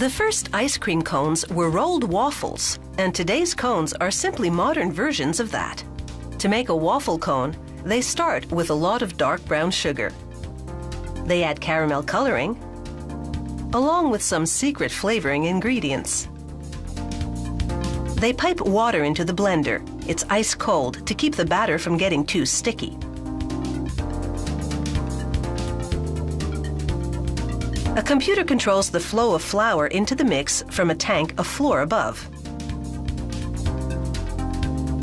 The first ice cream cones were rolled waffles, and today's cones are simply modern versions of that. To make a waffle cone, they start with a lot of dark brown sugar. They add caramel coloring, along with some secret flavoring ingredients. They pipe water into the blender. It's ice cold to keep the batter from getting too sticky. A computer controls the flow of flour into the mix from a tank a floor above.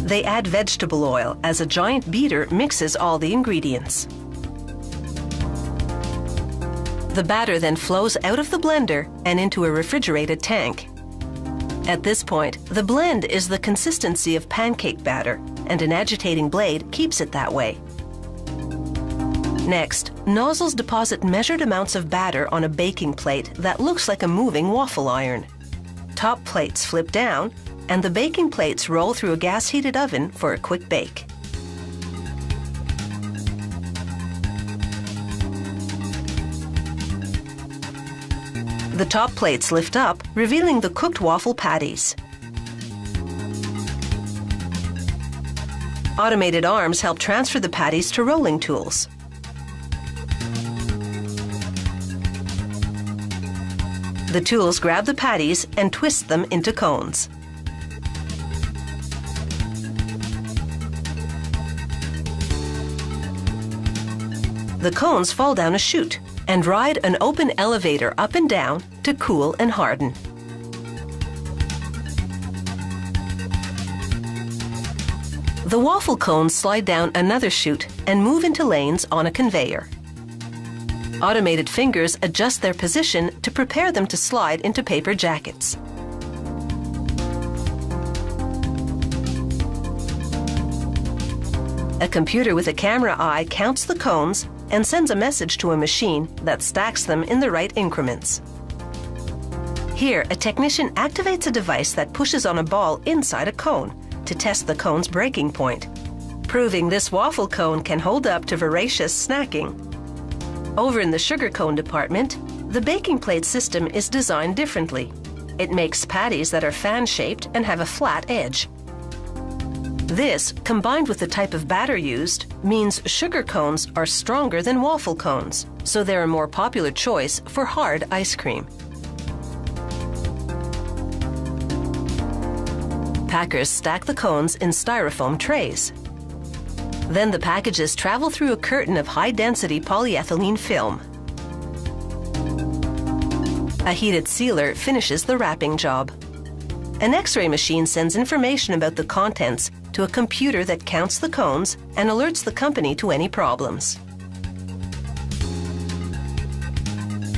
They add vegetable oil as a giant beater mixes all the ingredients. The batter then flows out of the blender and into a refrigerated tank. At this point, the blend is the consistency of pancake batter, and an agitating blade keeps it that way. Next, nozzles deposit measured amounts of batter on a baking plate that looks like a moving waffle iron. Top plates flip down, and the baking plates roll through a gas-heated oven for a quick bake. The top plates lift up, revealing the cooked waffle patties. Automated arms help transfer the patties to rolling tools. The tools grab the patties and twist them into cones. The cones fall down a chute and ride an open elevator up and down to cool and harden. The waffle cones slide down another chute and move into lanes on a conveyor. Automated fingers adjust their position to prepare them to slide into paper jackets. A computer with a camera eye counts the cones and sends a message to a machine that stacks them in the right increments. Here, a technician activates a device that pushes on a ball inside a cone to test the cone's breaking point, proving this waffle cone can hold up to voracious snacking. Over in the sugar cone department, the baking plate system is designed differently. It makes patties that are fan-shaped and have a flat edge. This, combined with the type of batter used, means sugar cones are stronger than waffle cones, so they're a more popular choice for hard ice cream. Packers stack the cones in styrofoam trays. Then the packages travel through a curtain of high-density polyethylene film. A heated sealer finishes the wrapping job. An X-ray machine sends information about the contents to a computer that counts the cones and alerts the company to any problems.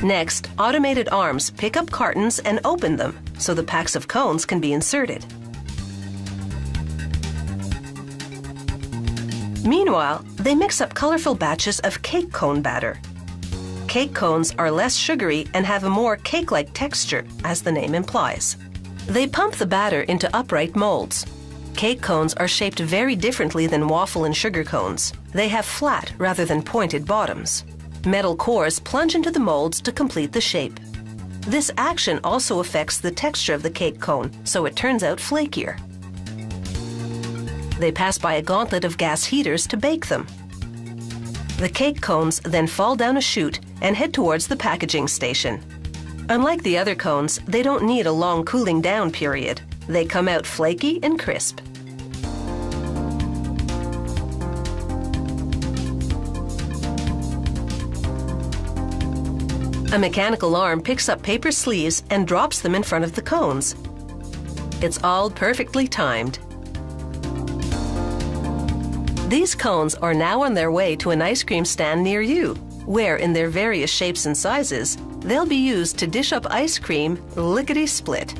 Next, automated arms pick up cartons and open them so the packs of cones can be inserted. Meanwhile, they mix up colorful batches of cake cone batter. Cake cones are less sugary and have a more cake-like texture, as the name implies. They pump the batter into upright molds. Cake cones are shaped very differently than waffle and sugar cones. They have flat rather than pointed bottoms. Metal cores plunge into the molds to complete the shape. This action also affects the texture of the cake cone, so it turns out flakier. They pass by a gauntlet of gas heaters to bake them. The cake cones then fall down a chute and head towards the packaging station. Unlike the other cones, they don't need a long cooling down period. They come out flaky and crisp. A mechanical arm picks up paper sleeves and drops them in front of the cones. It's all perfectly timed. These cones are now on their way to an ice cream stand near you, where, in their various shapes and sizes, they'll be used to dish up ice cream lickety-split.